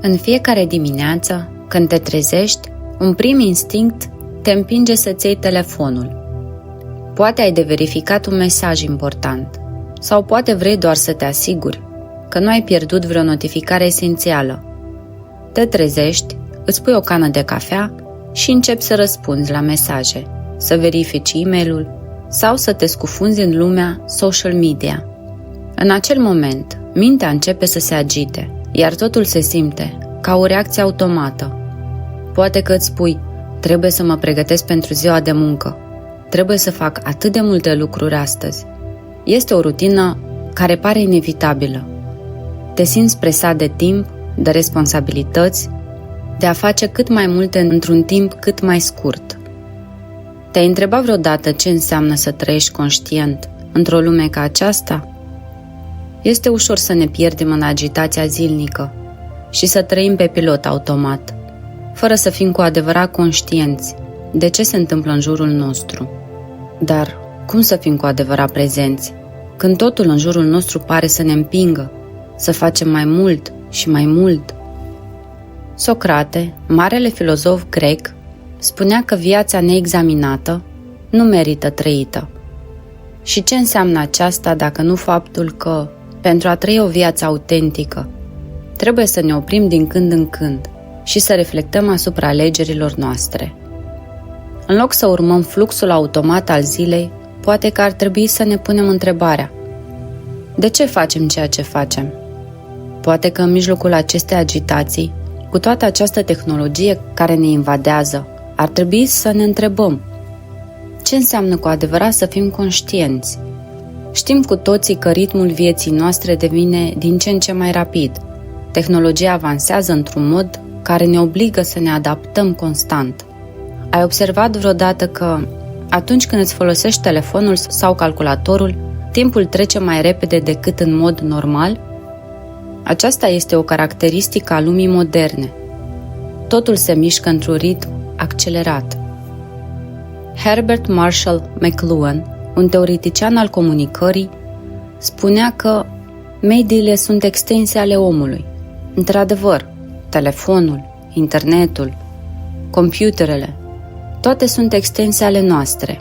În fiecare dimineață, când te trezești, un prim instinct te împinge să-ți iei telefonul. Poate ai de verificat un mesaj important sau poate vrei doar să te asiguri că nu ai pierdut vreo notificare esențială. Te trezești, îți pui o cană de cafea și începi să răspunzi la mesaje, să verifici e-mail-ul sau să te scufunzi în lumea social media. În acel moment, mintea începe să se agite, iar totul se simte ca o reacție automată. Poate că îți spui, trebuie să mă pregătesc pentru ziua de muncă, trebuie să fac atât de multe lucruri astăzi. Este o rutină care pare inevitabilă. Te simți presat de timp, de responsabilități, de a face cât mai multe într-un timp cât mai scurt. Te-ai întrebat vreodată ce înseamnă să trăiești conștient într-o lume ca aceasta? Este ușor să ne pierdem în agitația zilnică și să trăim pe pilot automat, fără să fim cu adevărat conștienți de ce se întâmplă în jurul nostru. Dar cum să fim cu adevărat prezenți, când totul în jurul nostru pare să ne împingă, să facem mai mult și mai mult? Socrate, marele filozof grec, spunea că viața neexaminată nu merită trăită. Și ce înseamnă aceasta dacă nu faptul că, pentru a trăi o viață autentică, trebuie să ne oprim din când în când și să reflectăm asupra alegerilor noastre. În loc să urmăm fluxul automat al zilei, poate că ar trebui să ne punem întrebarea: de ce facem ceea ce facem? Poate că în mijlocul acestei agitații, cu toată această tehnologie care ne invadează, ar trebui să ne întrebăm: ce înseamnă cu adevărat să fim conștienți? Știm cu toții că ritmul vieții noastre devine din ce în ce mai rapid. Tehnologia avansează într-un mod care ne obligă să ne adaptăm constant. Ai observat vreodată că atunci când îți folosești telefonul sau calculatorul, timpul trece mai repede decât în mod normal? Aceasta este o caracteristică a lumii moderne. Totul se mișcă într-un ritm accelerat. Herbert Marshall McLuhan, un teoretician al comunicării, spunea că mediile sunt extensii ale omului. Într-adevăr, telefonul, internetul, computerele, toate sunt extensii ale noastre,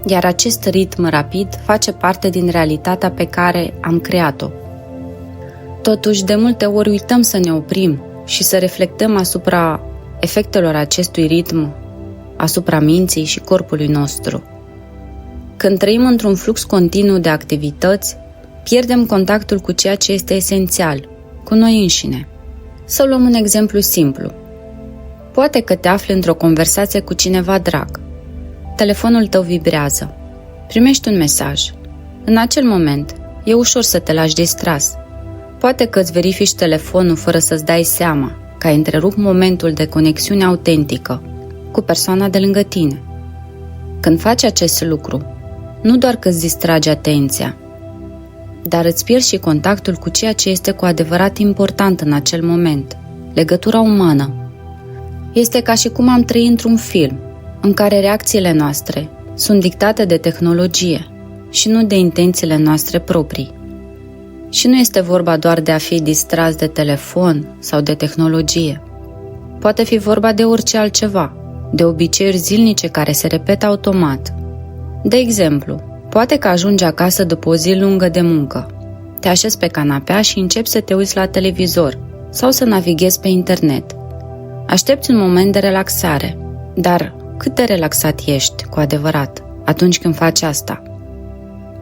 iar acest ritm rapid face parte din realitatea pe care am creat-o. Totuși, de multe ori uităm să ne oprim și să reflectăm asupra efectelor acestui ritm, asupra minții și corpului nostru. Când trăim într-un flux continuu de activități, pierdem contactul cu ceea ce este esențial, cu noi înșine. Să luăm un exemplu simplu. Poate că te afli într-o conversație cu cineva drag. Telefonul tău vibrează. Primești un mesaj. În acel moment, e ușor să te lași distras. Poate că îți verifici telefonul fără să-ți dai seama că ai întrerupt momentul de conexiune autentică cu persoana de lângă tine. Când faci acest lucru, nu doar că îți distragi atenția, dar îți pierzi și contactul cu ceea ce este cu adevărat important în acel moment, legătura umană. Este ca și cum am trăi într-un film, în care reacțiile noastre sunt dictate de tehnologie și nu de intențiile noastre proprii. Și nu este vorba doar de a fi distras de telefon sau de tehnologie. Poate fi vorba de orice altceva, de obiceiuri zilnice care se repetă automat. De exemplu, poate că ajungi acasă după o zi lungă de muncă. Te așezi pe canapea și începi să te uiți la televizor sau să navighezi pe internet. Aștepți un moment de relaxare, dar cât de relaxat ești, cu adevărat, atunci când faci asta?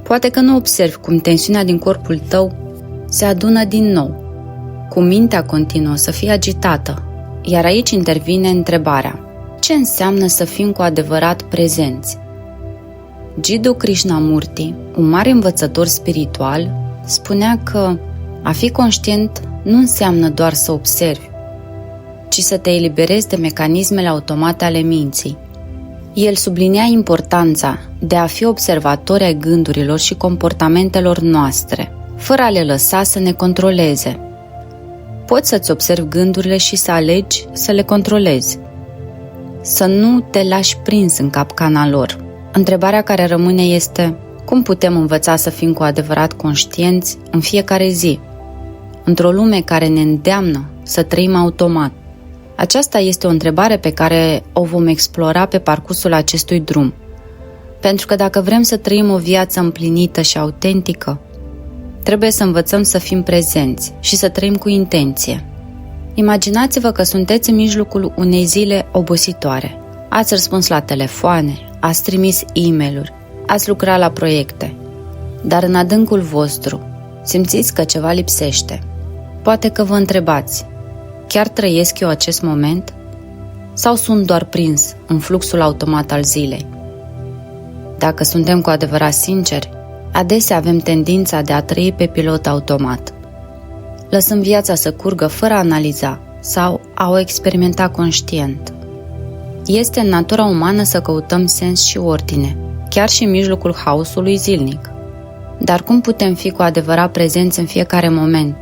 Poate că nu observi cum tensiunea din corpul tău se adună din nou, cum mintea continuă să fie agitată, iar aici intervine întrebarea: ce înseamnă să fim cu adevărat prezenți? Jiddu Krishnamurti, un mare învățător spiritual, spunea că a fi conștient nu înseamnă doar să observi, ci să te eliberezi de mecanismele automate ale minții. El sublinea importanța de a fi observatori ai gândurilor și comportamentelor noastre, fără a le lăsa să ne controleze. Poți să-ți observi gândurile și să alegi să le controlezi. Să nu te lași prins în capcana lor. Întrebarea care rămâne este: cum putem învăța să fim cu adevărat conștienți în fiecare zi? Într-o lume care ne îndeamnă să trăim automat? Aceasta este o întrebare pe care o vom explora pe parcursul acestui drum. Pentru că dacă vrem să trăim o viață împlinită și autentică, trebuie să învățăm să fim prezenți și să trăim cu intenție. Imaginați-vă că sunteți în mijlocul unei zile obositoare. Ați răspuns la telefoane, ați trimis e-mail-uri, ați lucrat la proiecte, dar în adâncul vostru simțiți că ceva lipsește. Poate că vă întrebați, chiar trăiesc eu acest moment? Sau sunt doar prins în fluxul automat al zilei? Dacă suntem cu adevărat sinceri, adesea avem tendința de a trăi pe pilot automat. Lăsăm viața să curgă fără a analiza sau a o experimenta conștient. Este în natura umană să căutăm sens și ordine, chiar și în mijlocul haosului zilnic. Dar cum putem fi cu adevărat prezenți în fiecare moment,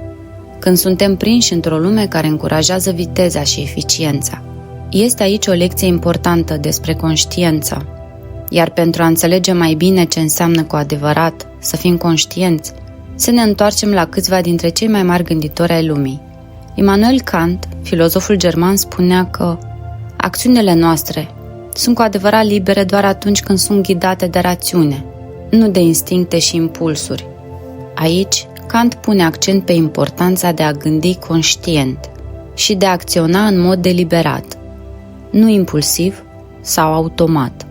când suntem prinși într-o lume care încurajează viteza și eficiența? Este aici o lecție importantă despre conștiință. Iar pentru a înțelege mai bine ce înseamnă cu adevărat să fim conștienți, să ne întoarcem la câțiva dintre cei mai mari gânditori ai lumii. Immanuel Kant, filozoful german, spunea că acțiunile noastre sunt cu adevărat libere doar atunci când sunt ghidate de rațiune, nu de instincte și impulsuri. Aici, Kant pune accent pe importanța de a gândi conștient și de a acționa în mod deliberat, nu impulsiv sau automat.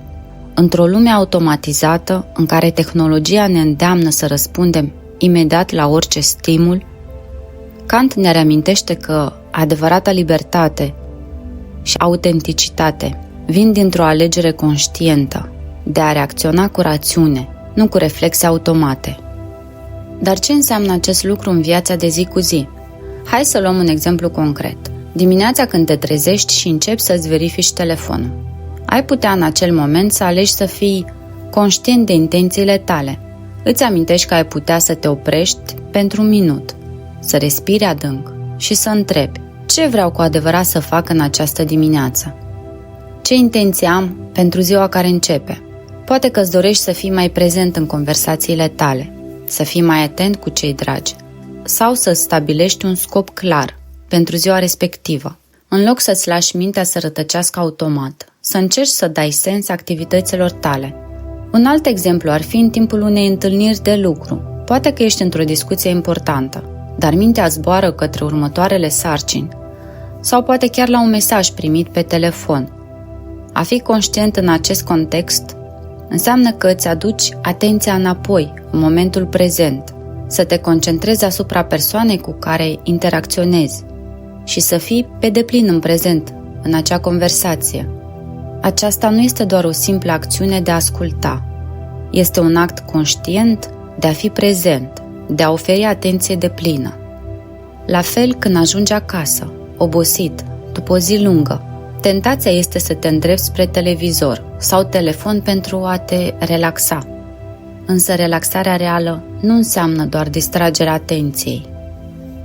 Într-o lume automatizată, în care tehnologia ne îndeamnă să răspundem imediat la orice stimul, Kant ne reamintește că adevărata libertate și autenticitate vin dintr-o alegere conștientă, de a reacționa cu rațiune, nu cu reflexe automate. Dar ce înseamnă acest lucru în viața de zi cu zi? Hai să luăm un exemplu concret. Dimineața când te trezești și începi să-ți verifici telefonul, ai putea în acel moment să alegi să fii conștient de intențiile tale. Îți amintești că ai putea să te oprești pentru un minut, să respiri adânc și să întrebi: ce vreau cu adevărat să fac în această dimineață? Ce intenții am pentru ziua care începe? Poate că îți dorești să fii mai prezent în conversațiile tale, să fii mai atent cu cei dragi sau să stabilești un scop clar pentru ziua respectivă. În loc să-ți lași mintea să rătăcească automat, să încerci să dai sens activităților tale. Un alt exemplu ar fi în timpul unei întâlniri de lucru. Poate că ești într-o discuție importantă, dar mintea zboară către următoarele sarcini sau poate chiar la un mesaj primit pe telefon. A fi conștient în acest context înseamnă că îți aduci atenția înapoi, în momentul prezent, să te concentrezi asupra persoanei cu care interacționezi și să fii pe deplin în prezent în acea conversație. Aceasta nu este doar o simplă acțiune de a asculta. Este un act conștient de a fi prezent, de a oferi atenție deplină. La fel, când ajungi acasă, obosit, după o zi lungă, tentația este să te îndrepți spre televizor sau telefon pentru a te relaxa. Însă relaxarea reală nu înseamnă doar distragerea atenției.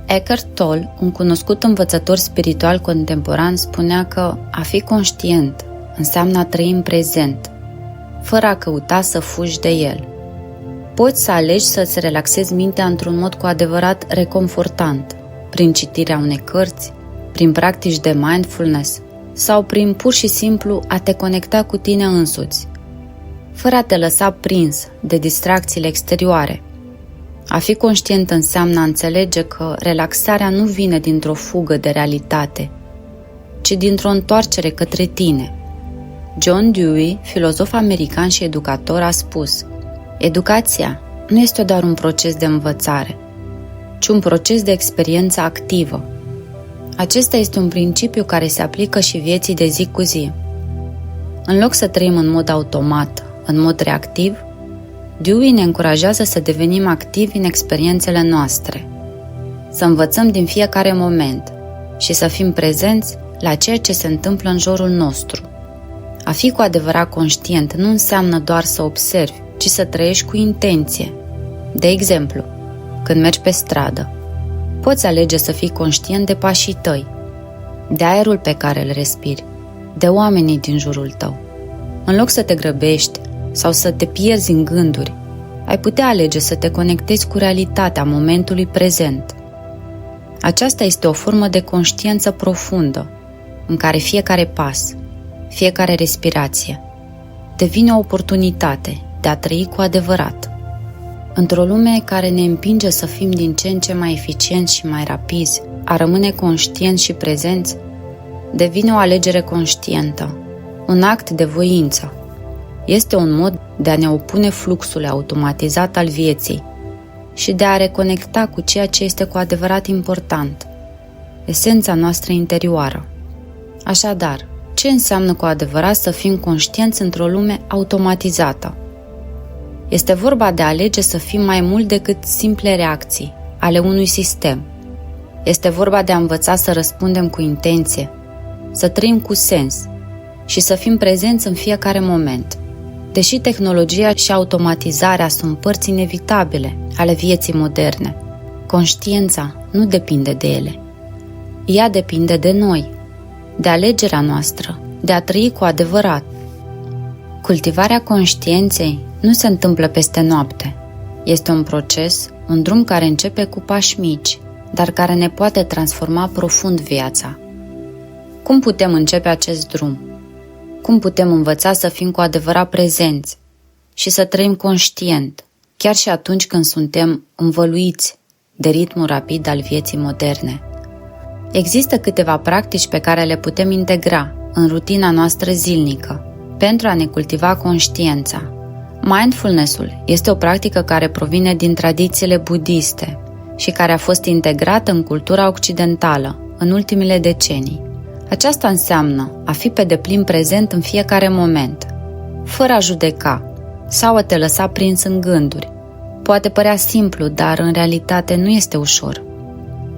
Eckhart Tolle, un cunoscut învățător spiritual contemporan, spunea că a fi conștient înseamnă a trăi în prezent, fără a căuta să fugi de el. Poți să alegi să-ți relaxezi mintea într-un mod cu adevărat reconfortant, prin citirea unei cărți, prin practici de mindfulness sau prin pur și simplu a te conecta cu tine însuți, fără a te lăsa prins de distracțiile exterioare. A fi conștient înseamnă a înțelege că relaxarea nu vine dintr-o fugă de realitate, ci dintr-o întoarcere către tine. John Dewey, filozof american și educator, a spus: educația nu este doar un proces de învățare, ci un proces de experiență activă. Acesta este un principiu care se aplică și vieții de zi cu zi. În loc să trăim în mod automat, în mod reactiv, Dewey ne încurajează să devenim activi în experiențele noastre, să învățăm din fiecare moment și să fim prezenți la ceea ce se întâmplă în jurul nostru. A fi cu adevărat conștient nu înseamnă doar să observi, ci să trăiești cu intenție. De exemplu, când mergi pe stradă, poți alege să fii conștient de pașii tăi, de aerul pe care îl respiri, de oamenii din jurul tău. În loc să te grăbești sau să te pierzi în gânduri, ai putea alege să te conectezi cu realitatea momentului prezent. Aceasta este o formă de conștiință profundă, în care fiecare pas, fiecare respirație, devine o oportunitate de a trăi cu adevărat. Într-o lume care ne împinge să fim din ce în ce mai eficienți și mai rapizi, a rămâne conștienți și prezenți, devine o alegere conștientă, un act de voință. Este un mod de a ne opune fluxului automatizat al vieții și de a reconecta cu ceea ce este cu adevărat important, esența noastră interioară. Așadar, ce înseamnă cu adevărat să fim conștienți într-o lume automatizată? Este vorba de a alege să fim mai mult decât simple reacții ale unui sistem. Este vorba de a învăța să răspundem cu intenție, să trăim cu sens și să fim prezenți în fiecare moment. Deși tehnologia și automatizarea sunt părți inevitabile ale vieții moderne, conștiința nu depinde de ele. Ea depinde de noi, de alegerea noastră, de a trăi cu adevărat. Cultivarea conștiinței nu se întâmplă peste noapte. Este un proces, un drum care începe cu pași mici, dar care ne poate transforma profund viața. Cum putem începe acest drum? Cum putem învăța să fim cu adevărat prezenți și să trăim conștient, chiar și atunci când suntem învăluiți de ritmul rapid al vieții moderne? Există câteva practici pe care le putem integra în rutina noastră zilnică pentru a ne cultiva conștiința. Mindfulness-ul este o practică care provine din tradițiile budiste și care a fost integrată în cultura occidentală în ultimele decenii. Aceasta înseamnă a fi pe deplin prezent în fiecare moment, fără a judeca sau a te lăsa prins în gânduri. Poate părea simplu, dar în realitate nu este ușor.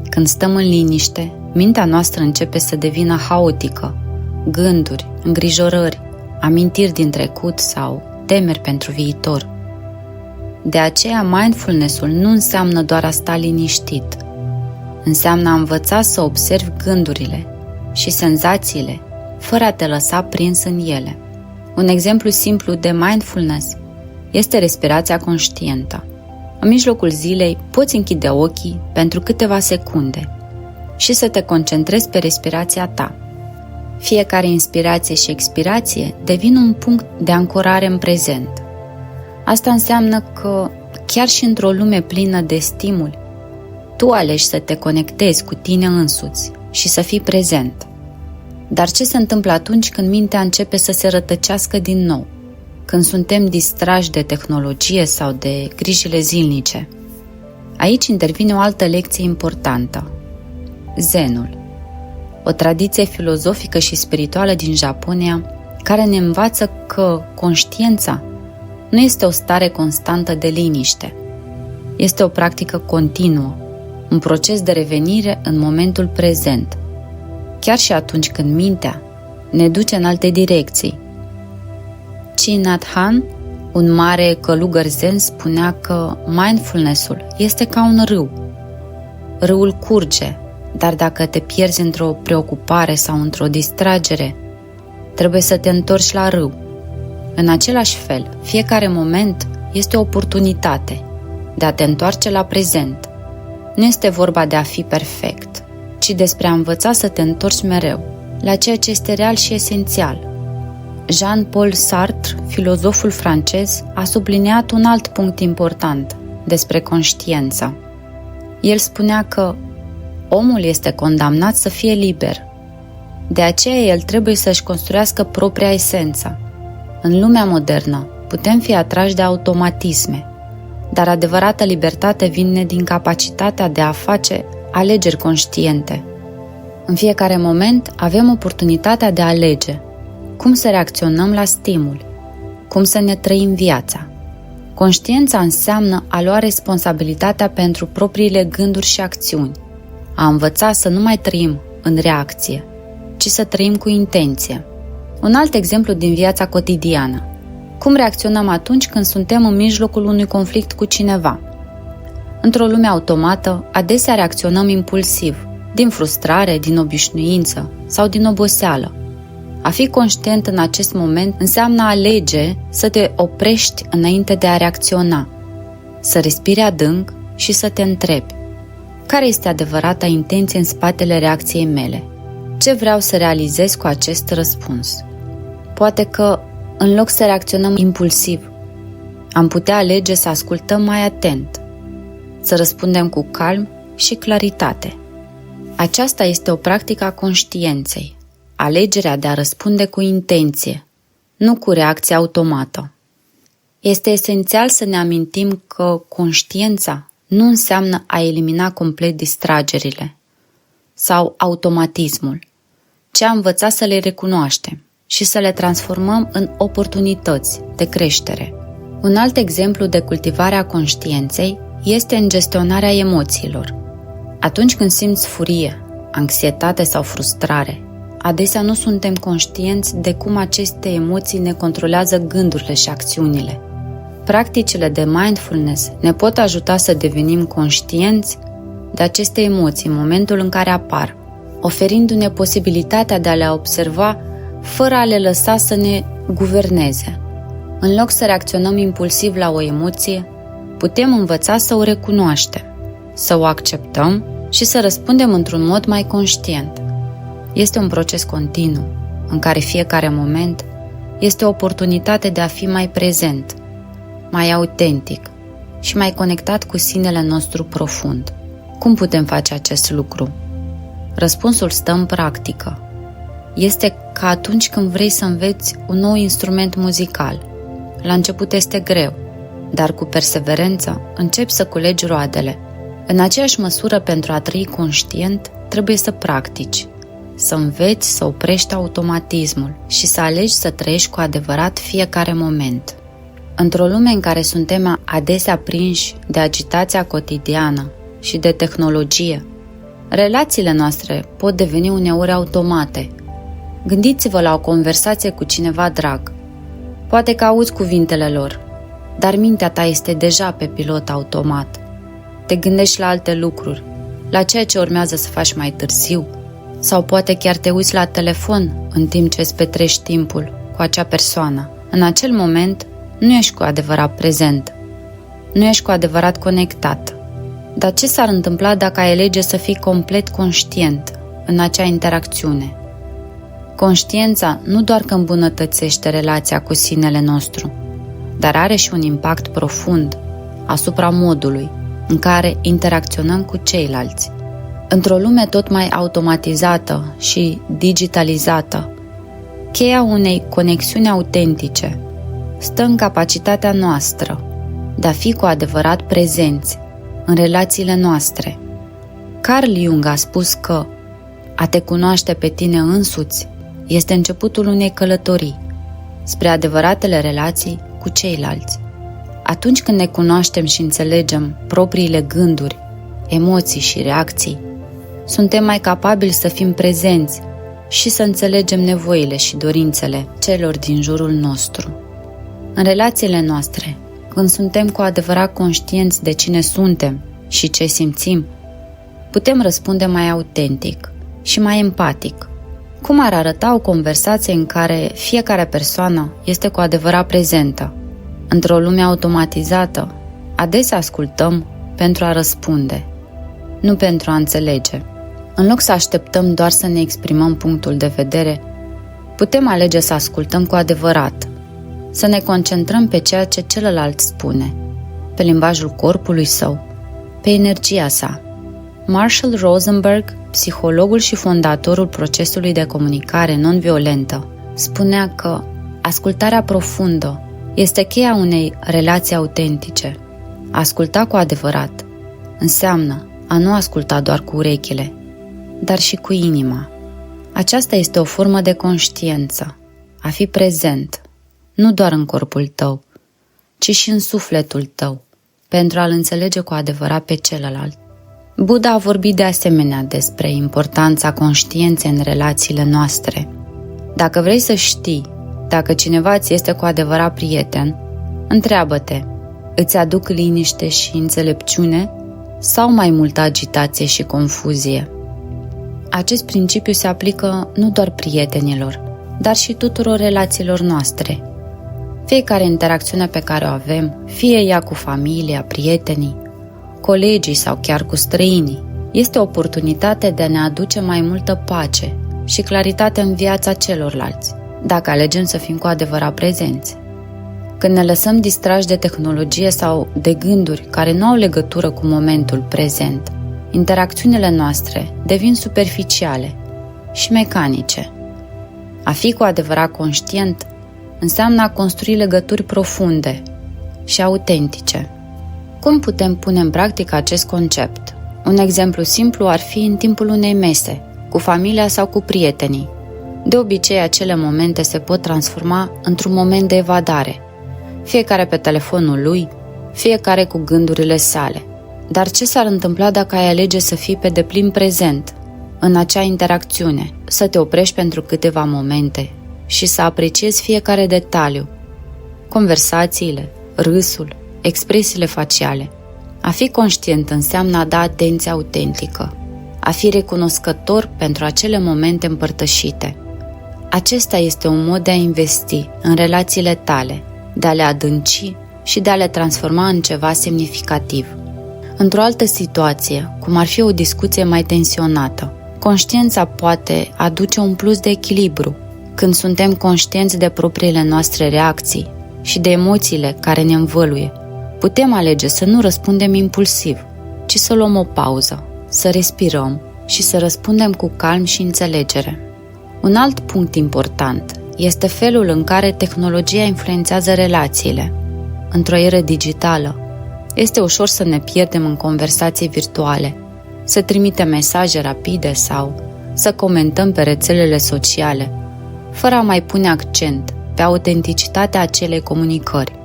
Când stăm în liniște, mintea noastră începe să devină haotică. Gânduri, îngrijorări, amintiri din trecut sau temeri pentru viitor. De aceea, mindfulness-ul nu înseamnă doar a sta liniștit. Înseamnă a învăța să observi gândurile și senzațiile, fără a te lăsa prins în ele. Un exemplu simplu de mindfulness este respirația conștientă. În mijlocul zilei poți închide ochii pentru câteva secunde și să te concentrezi pe respirația ta. Fiecare inspirație și expirație devin un punct de ancorare în prezent. Asta înseamnă că, chiar și într-o lume plină de stimuli, tu alegi să te conectezi cu tine însuți și să fii prezent. Dar ce se întâmplă atunci când mintea începe să se rătăcească din nou? Când suntem distrași de tehnologie sau de grijile zilnice? Aici intervine o altă lecție importantă: Zenul, o tradiție filozofică și spirituală din Japonia care ne învață că conștiința nu este o stare constantă de liniște. Este o practică continuă, un proces de revenire în momentul prezent, chiar și atunci când mintea ne duce în alte direcții. Thich Nhat Hanh, un mare călugăr zen, spunea că mindfulness-ul este ca un râu. Râul curge, dar dacă te pierzi într-o preocupare sau într-o distragere, trebuie să te întorci la râu. În același fel, fiecare moment este o oportunitate de a te întoarce la prezent. Nu este vorba de a fi perfect, ci despre a învăța să te întorci mereu la ceea ce este real și esențial. Jean-Paul Sartre, filozoful francez, a subliniat un alt punct important despre conștiință. El spunea că omul este condamnat să fie liber. De aceea el trebuie să-și construiască propria esență. În lumea modernă putem fi atrași de automatisme, dar adevărata libertate vine din capacitatea de a face alegeri conștiente. În fiecare moment avem oportunitatea de a alege cum să reacționăm la stimuli, cum să ne trăim viața. Conștiința înseamnă a lua responsabilitatea pentru propriile gânduri și acțiuni, a învăța să nu mai trăim în reacție, ci să trăim cu intenție. Un alt exemplu din viața cotidiană. Cum reacționăm atunci când suntem în mijlocul unui conflict cu cineva? Într-o lume automată, adesea reacționăm impulsiv, din frustrare, din obișnuință sau din oboseală. A fi conștient în acest moment înseamnă a alege să te oprești înainte de a reacționa, să respiri adânc și să te întrebi: Care este adevărata intenție în spatele reacției mele? Ce vreau să realizez cu acest răspuns? Poate că, în loc să reacționăm impulsiv, am putea alege să ascultăm mai atent, să răspundem cu calm și claritate. Aceasta este o practică a conștiinței, alegerea de a răspunde cu intenție, nu cu reacție automată. Este esențial să ne amintim că conștiința nu înseamnă a elimina complet distragerile sau automatismul, ci a învăța să le recunoaștem și să le transformăm în oportunități de creștere. Un alt exemplu de cultivare a conștiinței este în gestionarea emoțiilor. Atunci când simți furie, anxietate sau frustrare, adesea nu suntem conștienți de cum aceste emoții ne controlează gândurile și acțiunile. Practicile de mindfulness ne pot ajuta să devenim conștienți de aceste emoții în momentul în care apar, oferindu-ne posibilitatea de a le observa fără a le lăsa să ne guverneze. În loc să reacționăm impulsiv la o emoție, putem învăța să o recunoaștem, să o acceptăm și să răspundem într-un mod mai conștient. Este un proces continuu, în care fiecare moment este o oportunitate de a fi mai prezent, mai autentic și mai conectat cu sinele nostru profund. Cum putem face acest lucru? Răspunsul stă în practică. Este ca atunci când vrei să înveți un nou instrument muzical. La început este greu, dar cu perseverență începi să culegi roadele. În aceeași măsură, pentru a trăi conștient, trebuie să practici, să înveți să oprești automatismul și să alegi să trăiești cu adevărat fiecare moment. Într-o lume în care suntem adesea prinși de agitația cotidiană și de tehnologie, relațiile noastre pot deveni uneori automate. Gândiți-vă la o conversație cu cineva drag. Poate că auzi cuvintele lor, dar mintea ta este deja pe pilot automat. Te gândești la alte lucruri, la ceea ce urmează să faci mai târziu, sau poate chiar te uiți la telefon în timp ce îți petrești timpul cu acea persoană. În acel moment, nu ești cu adevărat prezent, nu ești cu adevărat conectat. Dar ce s-ar întâmpla dacă ai alege să fii complet conștient în acea interacțiune? Conștiința nu doar că îmbunătățește relația cu sinele nostru, dar are și un impact profund asupra modului în care interacționăm cu ceilalți. Într-o lume tot mai automatizată și digitalizată, cheia unei conexiuni autentice stă în capacitatea noastră de a fi cu adevărat prezenți în relațiile noastre. Carl Jung a spus că a te cunoaște pe tine însuți este începutul unei călătorii spre adevăratele relații cu ceilalți. Atunci când ne cunoaștem și înțelegem propriile gânduri, emoții și reacții, suntem mai capabili să fim prezenți și să înțelegem nevoile și dorințele celor din jurul nostru. În relațiile noastre, când suntem cu adevărat conștienți de cine suntem și ce simțim, putem răspunde mai autentic și mai empatic. Cum ar arăta o conversație în care fiecare persoană este cu adevărat prezentă? Într-o lume automatizată, adesea ascultăm pentru a răspunde, nu pentru a înțelege. În loc să așteptăm doar să ne exprimăm punctul de vedere, putem alege să ascultăm cu adevărat, să ne concentrăm pe ceea ce celălalt spune, pe limbajul corpului său, pe energia sa. Marshall Rosenberg, psihologul și fondatorul procesului de comunicare non-violentă, spunea că ascultarea profundă este cheia unei relații autentice. A asculta cu adevărat înseamnă a nu asculta doar cu urechile, dar și cu inima. Aceasta este o formă de conștiință, a fi prezent, nu doar în corpul tău, ci și în sufletul tău, pentru a-l înțelege cu adevărat pe celălalt. Buddha a vorbit de asemenea despre importanța conștiinței în relațiile noastre. Dacă vrei să știi dacă cineva ți este cu adevărat prieten, întreabă-te, îți aduc liniște și înțelepciune sau mai multă agitație și confuzie? Acest principiu se aplică nu doar prietenilor, dar și tuturor relațiilor noastre. Fiecare interacțiune pe care o avem, fie ea cu familia, prietenii, colegii sau chiar cu străinii, este o oportunitate de a ne aduce mai multă pace și claritate în viața celorlalți, dacă alegem să fim cu adevărat prezenți. Când ne lăsăm distrași de tehnologie sau de gânduri care nu au legătură cu momentul prezent, interacțiunile noastre devin superficiale și mecanice. A fi cu adevărat conștient înseamnă a construi legături profunde și autentice. Cum putem pune în practică acest concept? Un exemplu simplu ar fi în timpul unei mese, cu familia sau cu prietenii. De obicei, acele momente se pot transforma într-un moment de evadare, fiecare pe telefonul lui, fiecare cu gândurile sale. Dar ce s-ar întâmpla dacă ai alege să fii pe deplin prezent în acea interacțiune, să te oprești pentru câteva momente și să apreciezi fiecare detaliu, conversațiile, râsul, expresiile faciale? A fi conștient înseamnă a da atenție autentică, a fi recunoscător pentru acele momente împărtășite. Acesta este un mod de a investi în relațiile tale, de a le adânci și de a le transforma în ceva semnificativ. Într-o altă situație, cum ar fi o discuție mai tensionată, conștiința poate aduce un plus de echilibru. Când suntem conștienți de propriile noastre reacții și de emoțiile care ne învăluie, putem alege să nu răspundem impulsiv, ci să luăm o pauză, să respirăm și să răspundem cu calm și înțelegere. Un alt punct important este felul în care tehnologia influențează relațiile. Într-o eră digitală, este ușor să ne pierdem în conversații virtuale, să trimitem mesaje rapide sau să comentăm pe rețelele sociale, fără a mai pune accent pe autenticitatea acelei comunicări.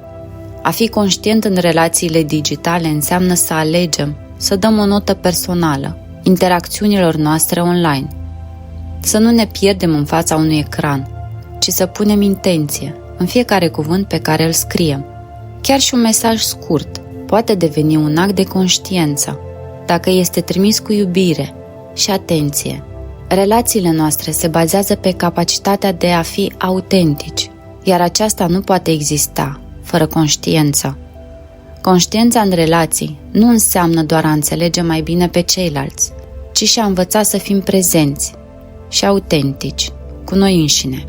A fi conștient în relațiile digitale înseamnă să alegem să dăm o notă personală interacțiunilor noastre online, să nu ne pierdem în fața unui ecran, ci să punem intenție în fiecare cuvânt pe care îl scriem. Chiar și un mesaj scurt poate deveni un act de conștiință dacă este trimis cu iubire și atenție. Relațiile noastre se bazează pe capacitatea de a fi autentici, iar aceasta nu poate exista fără conștiință. Conștiința în relații nu înseamnă doar a înțelege mai bine pe ceilalți, ci și a învăța să fim prezenți și autentici cu noi înșine.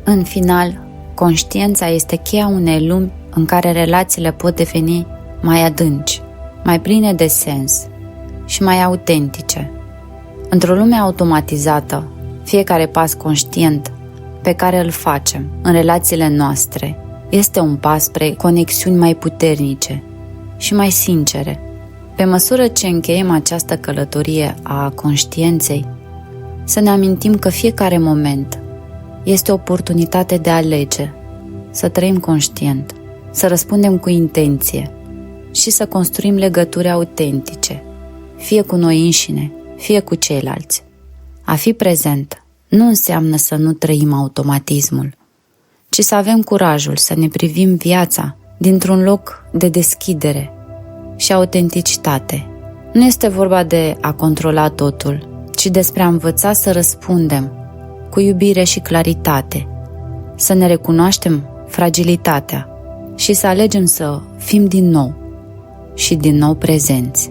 În final, conștiința este cheia unei lumi în care relațiile pot deveni mai adânci, mai pline de sens și mai autentice. Într-o lume automatizată, fiecare pas conștient pe care îl facem în relațiile noastre este un pas spre conexiuni mai puternice și mai sincere. Pe măsură ce încheiem această călătorie a conștiinței, să ne amintim că fiecare moment este o oportunitate de a alege, să trăim conștient, să răspundem cu intenție și să construim legături autentice, fie cu noi înșine, fie cu ceilalți. A fi prezent nu înseamnă să nu trăim automatismul, ci să avem curajul să ne privim viața dintr-un loc de deschidere și autenticitate. Nu este vorba de a controla totul, ci despre a învăța să răspundem cu iubire și claritate, să ne recunoaștem fragilitatea și să alegem să fim din nou și din nou prezenți.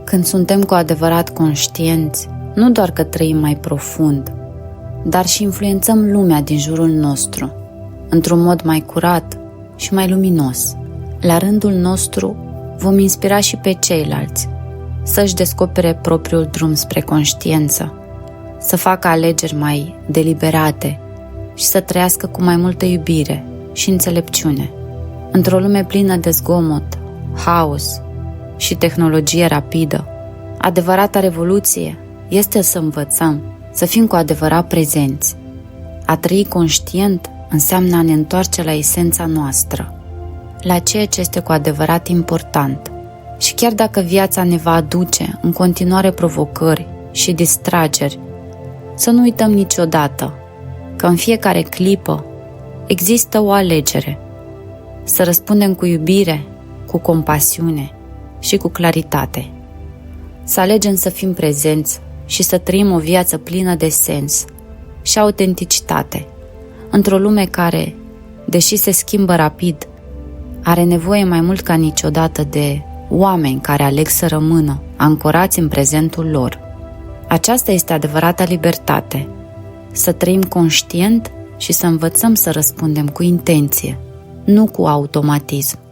Când suntem cu adevărat conștienți, nu doar că trăim mai profund, dar și influențăm lumea din jurul nostru într-un mod mai curat și mai luminos. La rândul nostru vom inspira și pe ceilalți să-și descopere propriul drum spre conștiință, să facă alegeri mai deliberate și să trăiască cu mai multă iubire și înțelepciune. Într-o lume plină de zgomot, haos și tehnologie rapidă, adevărata revoluție este să învățăm să fim cu adevărat prezenți. A trăi conștient înseamnă a ne întoarce la esența noastră, la ceea ce este cu adevărat important. Și chiar dacă viața ne va aduce în continuare provocări și distrageri, să nu uităm niciodată că în fiecare clipă există o alegere. Să răspundem cu iubire, cu compasiune și cu claritate. Să alegem să fim prezenți și să trăim o viață plină de sens și autenticitate, într-o lume care, deși se schimbă rapid, are nevoie mai mult ca niciodată de oameni care aleg să rămână ancorați în prezentul lor. Aceasta este adevărata libertate, să trăim conștient și să învățăm să răspundem cu intenție, nu cu automatism.